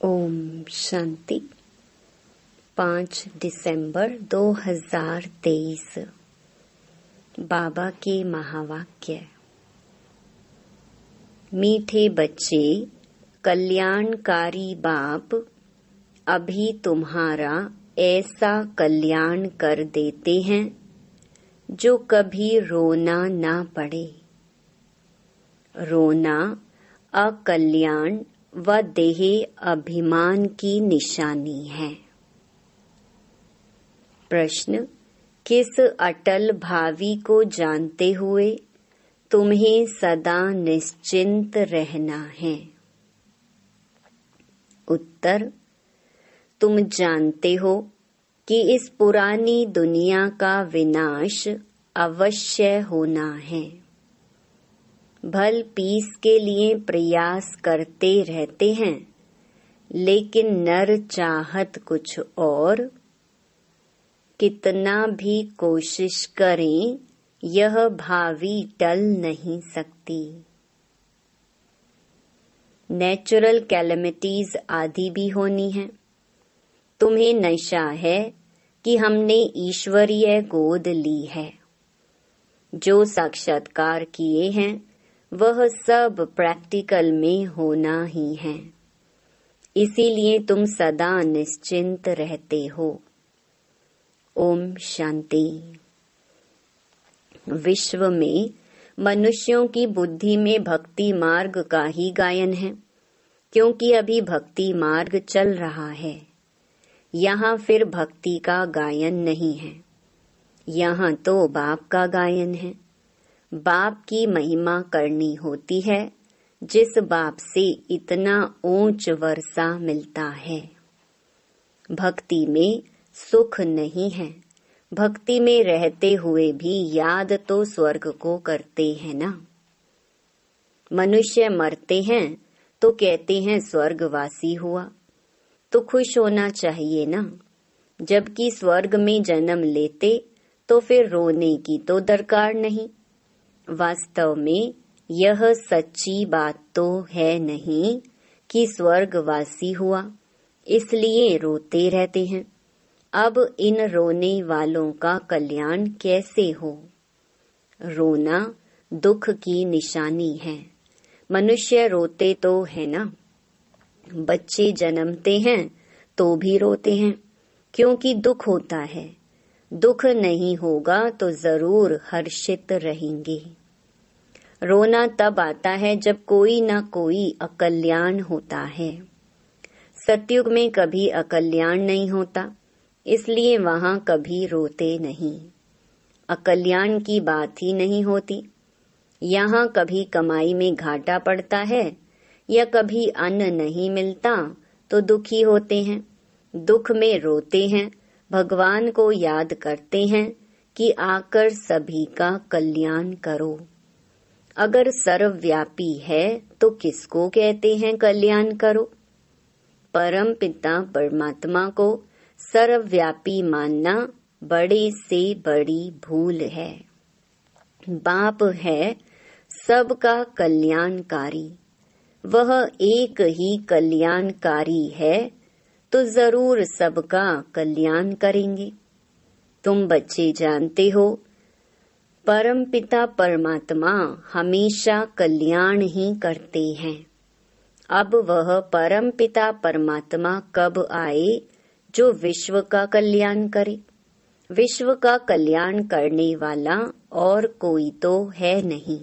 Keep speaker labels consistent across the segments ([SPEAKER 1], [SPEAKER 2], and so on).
[SPEAKER 1] ओम शांति। 5 दिसंबर 2023 बाबा के महावाक्य। मीठे बच्चे, कल्याणकारी बाप अभी तुम्हारा ऐसा कल्याण कर देते हैं जो कभी रोना ना पड़े। रोना अकल्याण व देह अभिमान की निशानी है। प्रश्न: किस अटल भावी को जानते हुए तुम्हें सदा निश्चिंत रहना है? उत्तर: तुम जानते हो कि इस पुरानी दुनिया का विनाश अवश्य होना है। भल पीस के लिए प्रयास करते रहते हैं, लेकिन नर चाहत कुछ और। कितना भी कोशिश करें, यह भावी टल नहीं सकती। नेचुरल कैलेमिटीज आदि भी होनी है। तुम्हें नशा है कि हमने ईश्वरीय गोद ली है। जो साक्षात्कार किए हैं वह सब प्रैक्टिकल में होना ही है। इसीलिए तुम सदा निश्चिंत रहते हो। ओम शांति। विश्व में मनुष्यों की बुद्धि में भक्ति मार्ग का ही गायन है, क्योंकि अभी भक्ति मार्ग चल रहा है। यहाँ फिर भक्ति का गायन नहीं है, यहाँ तो बाप का गायन है। बाप की महिमा करनी होती है, जिस बाप से इतना ऊंच वर्षा मिलता है। भक्ति में सुख नहीं है। भक्ति में रहते हुए भी याद तो स्वर्ग को करते हैं ना। मनुष्य मरते हैं तो कहते हैं स्वर्गवासी हुआ, तो खुश होना चाहिए ना। जबकि स्वर्ग में जन्म लेते तो फिर रोने की तो दरकार नहीं। वास्तव में यह सच्ची बात तो है नहीं कि स्वर्गवासी हुआ, इसलिए रोते रहते हैं। अब इन रोने वालों का कल्याण कैसे हो? रोना दुख की निशानी है। मनुष्य रोते तो है ना। बच्चे जन्मते हैं तो भी रोते हैं, क्योंकि दुख होता है। दुख नहीं होगा तो जरूर हर्षित रहेंगे। रोना तब आता है जब कोई न कोई अकल्याण होता है। सतयुग में कभी अकल्याण नहीं होता, इसलिए वहां कभी रोते नहीं। अकल्याण की बात ही नहीं होती। यहाँ कभी कमाई में घाटा पड़ता है या कभी अन्न नहीं मिलता तो दुखी होते हैं। दुख में रोते हैं, भगवान को याद करते हैं कि आकर सभी का कल्याण करो। अगर सर्वव्यापी है तो किसको कहते हैं कल्याण करो? परम पिता परमात्मा को सर्वव्यापी मानना बड़े से बड़ी भूल है। बाप है सबका कल्याणकारी। वह एक ही कल्याणकारी है तो जरूर सबका कल्याण करेंगे। तुम बच्चे जानते हो, परम पिता परमात्मा हमेशा कल्याण ही करते हैं। अब वह परम पिता परमात्मा कब आए जो विश्व का कल्याण करे? विश्व का कल्याण करने वाला और कोई तो है नहीं।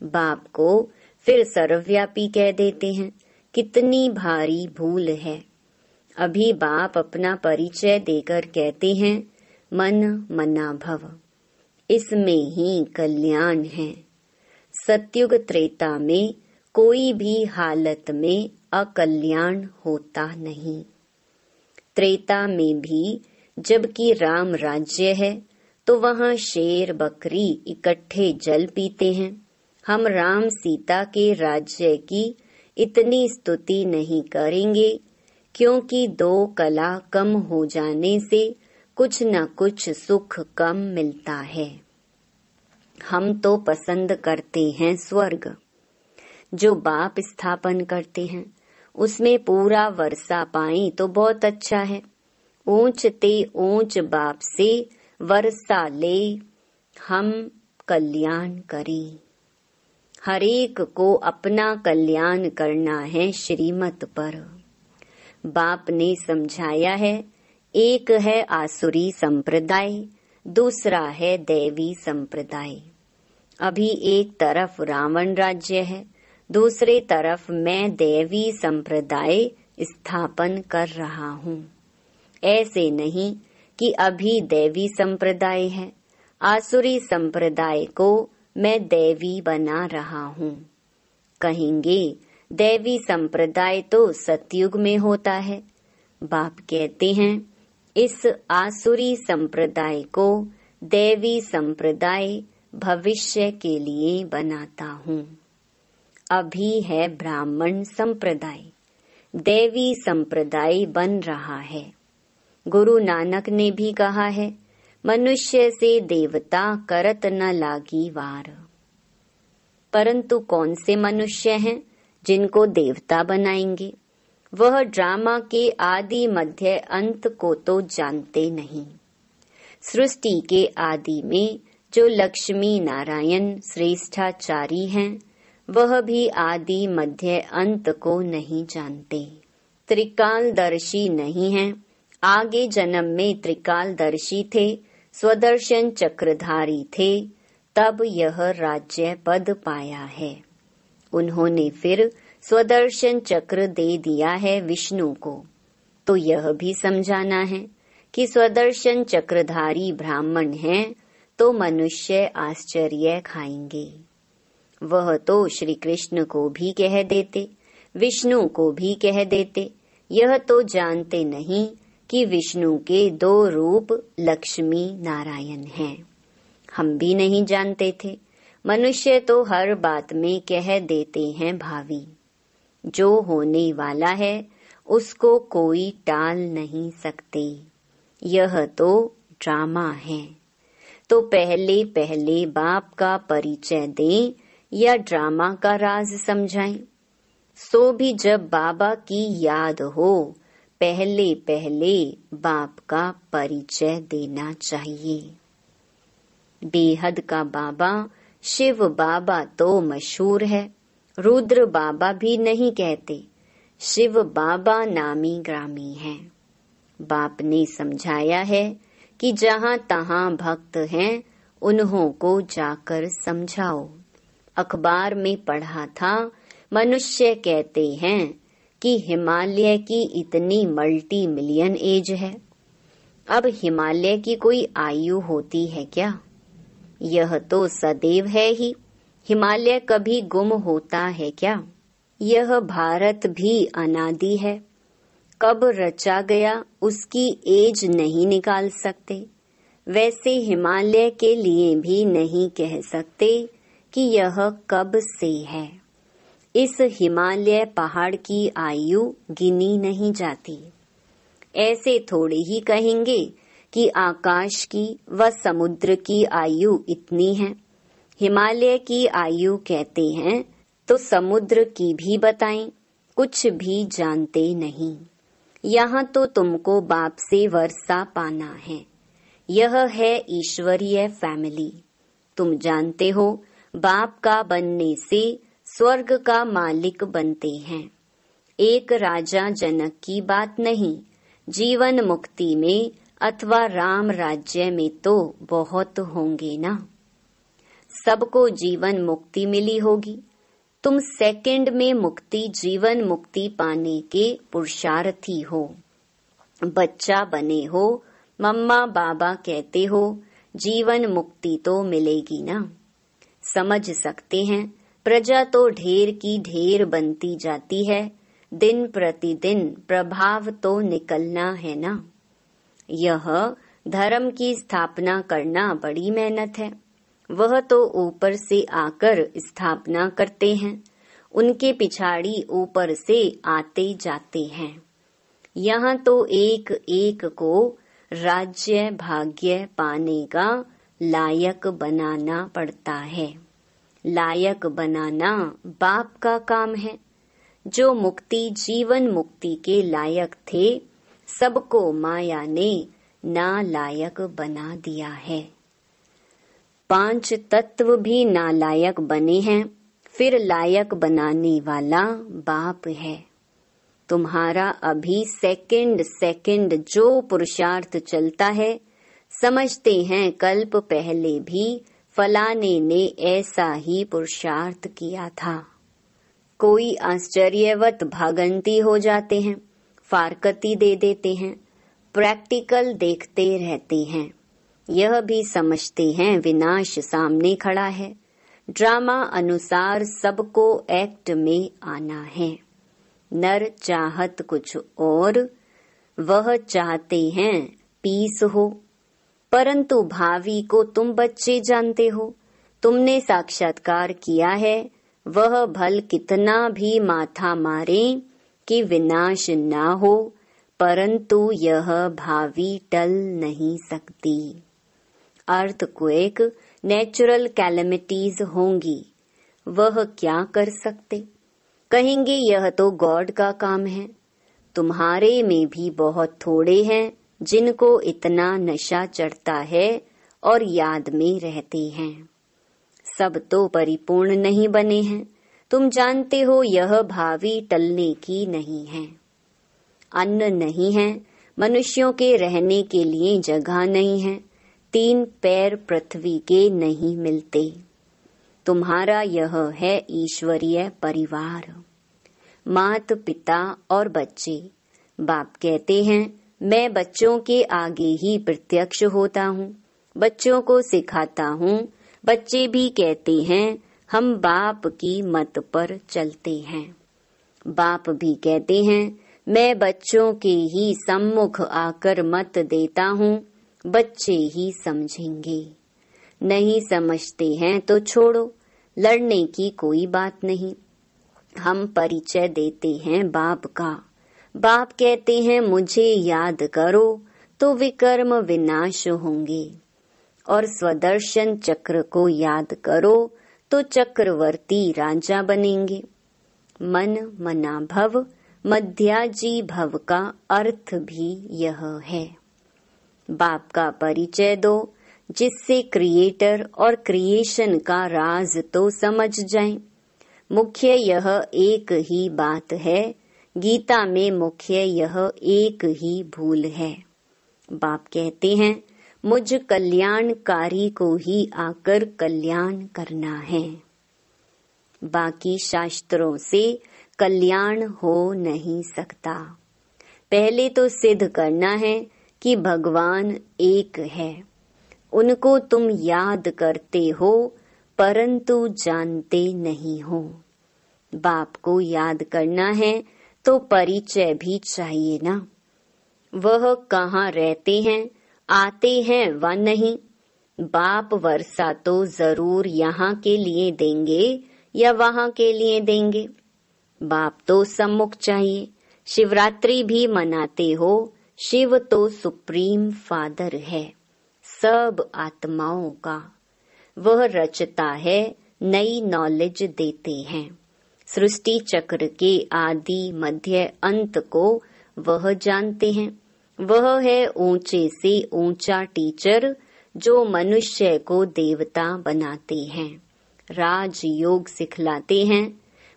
[SPEAKER 1] बाप को फिर सर्वव्यापी कह देते हैं। कितनी भारी भूल है। अभी बाप अपना परिचय देकर कहते हैं मन मना भव। इसमें ही कल्याण है। सतयुग त्रेता में कोई भी हालत में अकल्याण होता नहीं। त्रेता में भी जबकि राम राज्य है तो वहाँ शेर बकरी इकट्ठे जल पीते हैं। हम राम सीता के राज्य की इतनी स्तुति नहीं करेंगे, क्योंकि 2 कला कम हो जाने से कुछ न कुछ सुख कम मिलता है। हम तो पसंद करते हैं स्वर्ग। जो बाप स्थापन करते हैं उसमें पूरा वर्षा पाए तो बहुत अच्छा है। ऊंच ते ऊंच बाप से वर्षा ले, हम कल्याण करें। हरेक को अपना कल्याण करना है श्रीमत पर। बाप ने समझाया है, एक है आसुरी संप्रदाय, दूसरा है दैवी संप्रदाय। अभी एक तरफ रावण राज्य है, दूसरे तरफ मैं दैवी संप्रदाय स्थापन कर रहा हूँ। ऐसे नहीं कि अभी दैवी संप्रदाय है, आसुरी संप्रदाय को मैं दैवी बना रहा हूँ। कहेंगे दैवी संप्रदाय तो सतयुग में होता है। बाप कहते हैं, इस आसुरी संप्रदाय को दैवी संप्रदाय भविष्य के लिए बनाता हूँ। अभी है ब्राह्मण संप्रदाय, दैवी संप्रदाय बन रहा है। गुरु नानक ने भी कहा है, मनुष्य से देवता करत न लागी वार। परंतु कौन से मनुष्य हैं जिनको देवता बनाएंगे? वह ड्रामा के आदि मध्य अंत को तो जानते नहीं। सृष्टि के आदि में जो लक्ष्मी नारायण श्रेष्ठाचारी हैं, वह भी आदि मध्य अंत को नहीं जानते, त्रिकालदर्शी नहीं हैं। आगे जन्म में त्रिकालदर्शी थे, स्वदर्शन चक्रधारी थे, तब यह राज्य पद पाया है। उन्होंने फिर स्वदर्शन चक्र दे दिया है विष्णु को। तो यह भी समझाना है कि स्वदर्शन चक्रधारी ब्राह्मण हैं तो मनुष्य आश्चर्य खाएंगे। वह तो श्री कृष्ण को भी कह देते, विष्णु को भी कह देते। यह तो जानते नहीं कि विष्णु के 2 रूप लक्ष्मी नारायण हैं। हम भी नहीं जानते थे। मनुष्य तो हर बात में कह देते हैं भावी। जो होने वाला है उसको कोई टाल नहीं सकते। यह तो ड्रामा है। तो पहले पहले बाप का परिचय दें या ड्रामा का राज समझाएं? सो भी जब बाबा की याद हो, पहले पहले बाप का परिचय देना चाहिए। बेहद का बाबा शिव बाबा तो मशहूर है, रुद्र बाबा भी नहीं कहते, शिव बाबा नामी ग्रामी है। बाप ने समझाया है कि जहाँ तहाँ भक्त हैं उन्हों को जाकर समझाओ। अखबार में पढ़ा था, मनुष्य कहते हैं कि हिमालय की इतनी मल्टी मिलियन एज है। अब हिमालय की कोई आयु होती है क्या? यह तो सदैव है ही। हिमालय कभी गुम होता है क्या? यह भारत भी अनादि है। कब रचा गया उसकी एज नहीं निकाल सकते। वैसे हिमालय के लिए भी नहीं कह सकते कि यह कब से है। इस हिमालय पहाड़ की आयु गिनी नहीं जाती। ऐसे थोड़े ही कहेंगे कि आकाश की व समुद्र की आयु इतनी है। हिमालय की आयु कहते हैं तो समुद्र की भी बताएं, कुछ भी जानते नहीं। यहाँ तो तुमको बाप से वर्षा पाना है। यह है ईश्वरीय फैमिली। तुम जानते हो, बाप का बनने से स्वर्ग का मालिक बनते हैं। एक राजा जनक की बात नहीं, जीवन मुक्ति में अथवा राम राज्य में तो बहुत होंगे ना। सबको जीवन मुक्ति मिली होगी। तुम सेकंड में मुक्ति, जीवन मुक्ति पाने के पुरुषार्थी हो। बच्चा बने हो, मम्मा बाबा कहते हो, जीवन मुक्ति तो मिलेगी ना। समझ सकते हैं, प्रजा तो ढेर की ढेर बनती जाती है। दिन प्रतिदिन प्रभाव तो निकलना है ना। यह धर्म की स्थापना करना बड़ी मेहनत है। वह तो ऊपर से आकर स्थापना करते हैं, उनके पिछाड़ी ऊपर से आते जाते हैं। यहाँ तो एक एक को राज्य भाग्य पाने का लायक बनाना पड़ता है। लायक बनाना बाप का काम है। जो मुक्ति जीवन मुक्ति के लायक थे, सबको माया ने नालायक बना दिया है। 5 तत्व भी नालायक बने हैं, फिर लायक बनाने वाला बाप है। तुम्हारा अभी सेकंड सेकंड जो पुरुषार्थ चलता है, समझते हैं कल्प पहले भी फलाने ने ऐसा ही पुरुषार्थ किया था। कोई आश्चर्यवत भागंती हो जाते हैं, फारकती दे देते हैं, प्रैक्टिकल देखते रहते हैं। यह भी समझते हैं विनाश सामने खड़ा है, ड्रामा अनुसार सबको एक्ट में आना है। नर चाहत कुछ और, वह चाहते हैं पीस हो, परंतु भावी को तुम बच्चे जानते हो। तुमने साक्षात्कार किया है, वह भल कितना भी माथा मारे कि विनाश ना हो, परंतु यह भावी टल नहीं सकती। अर्थक्वेक, नेचुरल कैलेमिटीज होंगी, वह क्या कर सकते? कहेंगे यह तो गॉड का काम है। तुम्हारे में भी बहुत थोड़े हैं जिनको इतना नशा चढ़ता है और याद में रहते हैं। सब तो परिपूर्ण नहीं बने हैं। तुम जानते हो यह भावी टलने की नहीं है। अन्न नहीं है, मनुष्यों के रहने के लिए जगह नहीं है, 3 पैर पृथ्वी के नहीं मिलते। तुम्हारा यह है ईश्वरीय परिवार, मात पिता और बच्चे। बाप कहते हैं मैं बच्चों के आगे ही प्रत्यक्ष होता हूँ, बच्चों को सिखाता हूँ। बच्चे भी कहते हैं हम बाप की मत पर चलते हैं। बाप भी कहते हैं मैं बच्चों के ही सम्मुख आकर मत देता हूँ, बच्चे ही समझेंगे। नहीं समझते हैं तो छोड़ो, लड़ने की कोई बात नहीं। हम परिचय देते हैं बाप का। बाप कहते हैं मुझे याद करो तो विकर्म विनाश होंगे, और स्वदर्शन चक्र को याद करो तो चक्रवर्ती राजा बनेंगे। मन मना भव, मध्याजी भव का अर्थ भी यह है। बाप का परिचय दो, जिससे क्रिएटर और क्रिएशन का राज तो समझ जाएं। मुख्य यह एक ही बात है, गीता में मुख्य यह एक ही भूल है। बाप कहते हैं मुझ कल्याणकारी को ही आकर कल्याण करना है। बाकी शास्त्रों से कल्याण हो नहीं सकता। पहले तो सिद्ध करना है कि भगवान एक है। उनको तुम याद करते हो परंतु जानते नहीं हो। बाप को याद करना है तो परिचय भी चाहिए ना। वह कहाँ रहते हैं, आते हैं व नहीं। बाप वर्षा तो जरूर यहाँ के लिए देंगे या वहाँ के लिए देंगे। बाप तो सम्मुख चाहिए। शिवरात्रि भी मनाते हो, शिव तो सुप्रीम फादर है सब आत्माओं का। वह रचता है, नई नॉलेज देते हैं। सृष्टि चक्र के आदि मध्य अंत को वह जानते हैं। वह है ऊंचे से ऊंचा टीचर जो मनुष्य को देवता बनाते हैं, राजयोग सिखलाते हैं।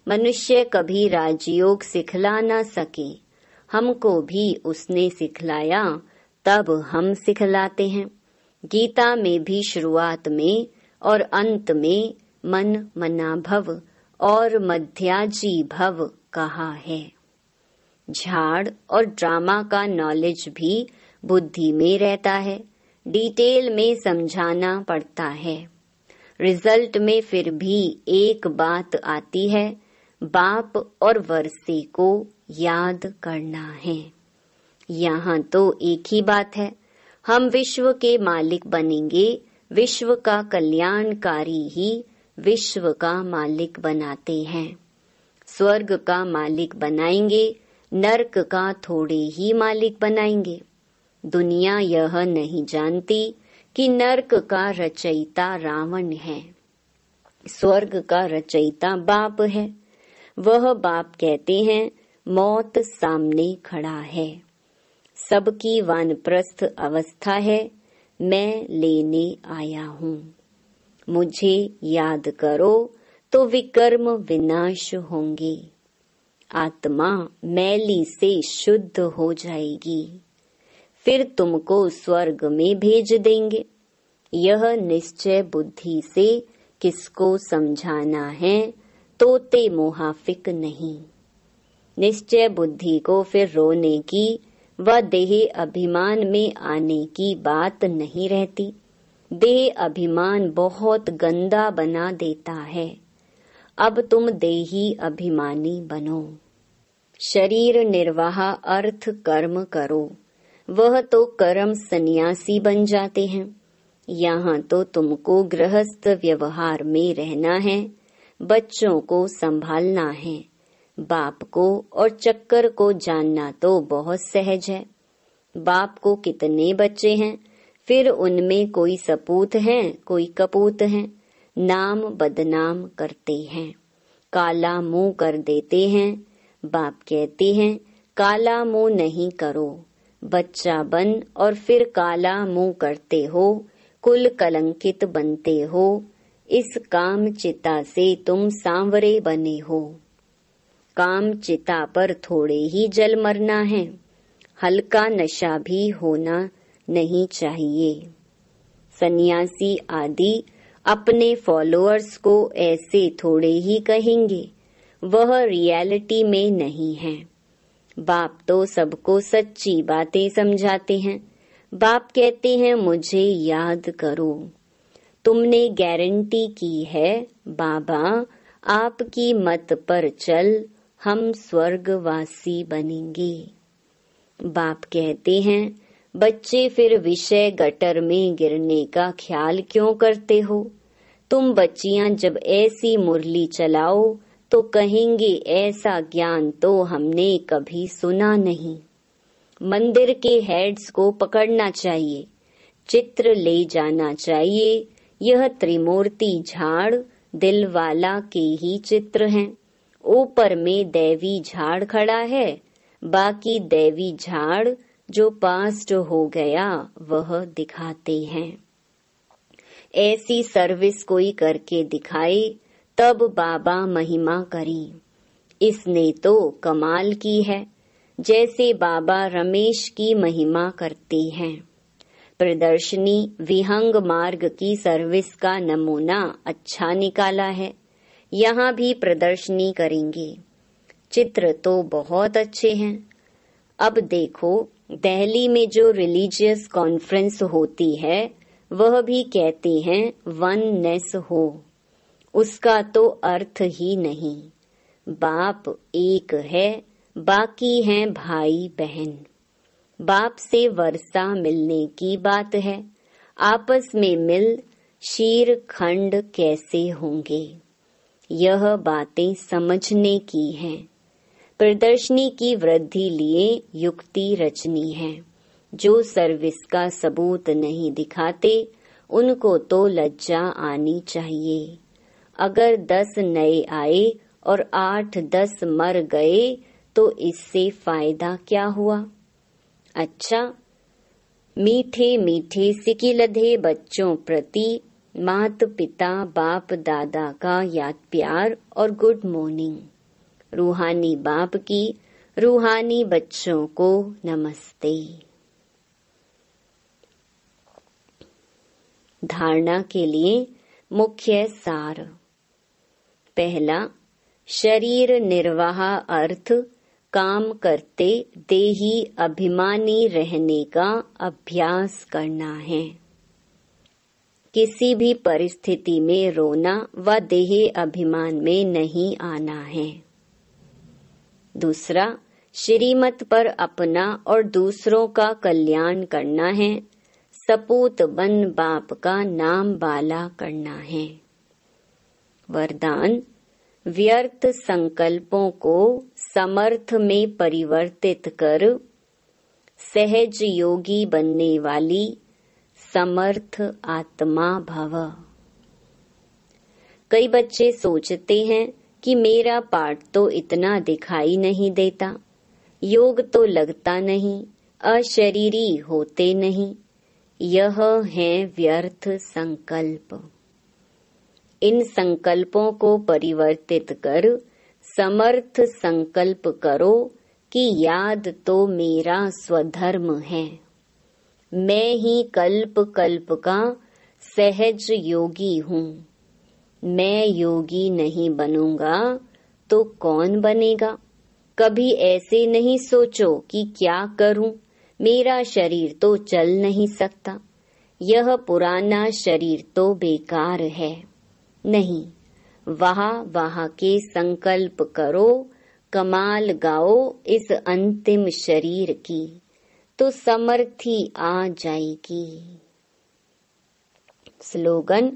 [SPEAKER 1] मनुष्य कभी राजयोग सिखला न सके, हमको भी उसने सिखलाया, तब हम सिखलाते हैं। गीता में भी शुरुआत में और अंत में मन मना भव और मध्याजी भव कहा है। झाड़ और ड्रामा का नॉलेज भी बुद्धि में रहता है, डिटेल में समझाना पड़ता है। रिजल्ट में फिर भी एक बात आती है, बाप और वर्षे को याद करना है। यहाँ तो एक ही बात है, हम विश्व के मालिक बनेंगे। विश्व का कल्याणकारी ही विश्व का मालिक बनाते हैं। स्वर्ग का मालिक बनाएंगे, नरक का थोड़े ही मालिक बनाएंगे। दुनिया यह नहीं जानती कि नरक का रचयिता रावण है, स्वर्ग का रचयिता बाप है। वह बाप कहते हैं मौत सामने खड़ा है, सबकी वानप्रस्थ अवस्था है, मैं लेने आया हूँ। मुझे याद करो तो विकर्म विनाश होंगे, आत्मा मैली से शुद्ध हो जाएगी, फिर तुमको स्वर्ग में भेज देंगे। यह निश्चय बुद्धि से किसको समझाना है, तोते मुहाफिक नहीं। निश्चय बुद्धि को फिर रोने की व देह अभिमान में आने की बात नहीं रहती। देह अभिमान बहुत गंदा बना देता है। अब तुम देही अभिमानी बनो। शरीर निर्वाह अर्थ कर्म करो, वह तो कर्म सन्यासी बन जाते हैं। यहाँ तो तुमको गृहस्थ व्यवहार में रहना है, बच्चों को संभालना है। बाप को और चक्कर को जानना तो बहुत सहज है। बाप को कितने बच्चे हैं, फिर उनमें कोई सपूत हैं, कोई कपूत हैं, नाम बदनाम करते हैं, काला मुंह कर देते हैं। बाप कहते हैं काला मुंह नहीं करो, बच्चा बन और फिर काला मुंह करते हो, कुल कलंकित बनते हो। इस काम चिता से तुम सांवरे बने हो। काम चिता पर थोड़े ही जल मरना है, हल्का नशा भी होना नहीं चाहिए। सन्यासी आदि अपने फॉलोअर्स को ऐसे थोड़े ही कहेंगे, वह रियलिटी में नहीं है। बाप तो सबको सच्ची बातें समझाते हैं। बाप कहते हैं मुझे याद करो। तुमने गारंटी की है बाबा आपकी मत पर चल, हम स्वर्गवासी बनेंगे। बाप कहते हैं बच्चे फिर विषय गटर में गिरने का ख्याल क्यों करते हो। तुम बच्चियां जब ऐसी मुरली चलाओ तो कहेंगे ऐसा ज्ञान तो हमने कभी सुना नहीं। मंदिर के हेड्स को पकड़ना चाहिए, चित्र ले जाना चाहिए। यह त्रिमूर्ति झाड़ दिलवाला के ही चित्र हैं। ऊपर में दैवी झाड़ खड़ा है, बाकी दैवी झाड़ जो पास्ट हो गया वह दिखाते हैं। ऐसी सर्विस कोई करके दिखाए तब बाबा महिमा करी। इसने तो कमाल की है, जैसे बाबा रमेश की महिमा करते हैं। प्रदर्शनी विहंग मार्ग की सर्विस का नमूना अच्छा निकाला है। यहाँ भी प्रदर्शनी करेंगे। चित्र तो बहुत अच्छे हैं। अब देखो दिल्ली में जो रिलीजियस कॉन्फ्रेंस होती है वह भी कहते हैं वननेस हो। उसका तो अर्थ ही नहीं। बाप एक है, बाकी हैं भाई बहन। बाप से वर्षा मिलने की बात है। आपस में मिल शीर खंड कैसे होंगे, यह बातें समझने की हैं। प्रदर्शनी की वृद्धि लिए युक्ति रचनी है। जो सर्विस का सबूत नहीं दिखाते उनको तो लज्जा आनी चाहिए। अगर 10 नए आए और 8-10 मर गए तो इससे फायदा क्या हुआ। अच्छा, मीठे मीठे सिकिलधे बच्चों प्रति मात पिता बाप दादा का याद प्यार और गुड मॉर्निंग। रूहानी बाप की रूहानी बच्चों को नमस्ते। धारणा के लिए मुख्य सार। पहला, शरीर निर्वाह अर्थ काम करते देही अभिमानी रहने का अभ्यास करना है। किसी भी परिस्थिति में रोना व देह अभिमान में नहीं आना है। दूसरा, श्रीमत पर अपना और दूसरों का कल्याण करना है। सपूत बन बाप का नाम बाला करना है। वरदान, व्यर्थ संकल्पों को समर्थ में परिवर्तित कर सहज योगी बनने वाली समर्थ आत्मा भव। कई बच्चे सोचते हैं कि मेरा पाठ तो इतना दिखाई नहीं देता, योग तो लगता नहीं, अशरीरी होते नहीं। यह है व्यर्थ संकल्प। इन संकल्पों को परिवर्तित कर समर्थ संकल्प करो कि याद तो मेरा स्वधर्म है। मैं ही कल्प कल्प का सहज योगी हूँ। मैं योगी नहीं बनूंगा तो कौन बनेगा। कभी ऐसे नहीं सोचो कि क्या करूं, मेरा शरीर तो चल नहीं सकता, यह पुराना शरीर तो बेकार है। नहीं, वाह के संकल्प करो, कमाल गाओ इस अंतिम शरीर की, तो समर्थी आ जाएगी। स्लोगन: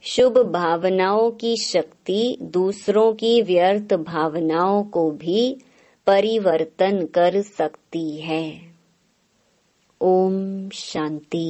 [SPEAKER 1] शुभ भावनाओं की शक्ति दूसरों की व्यर्थ भावनाओं को भी परिवर्तन कर सकती है। ओम शांति।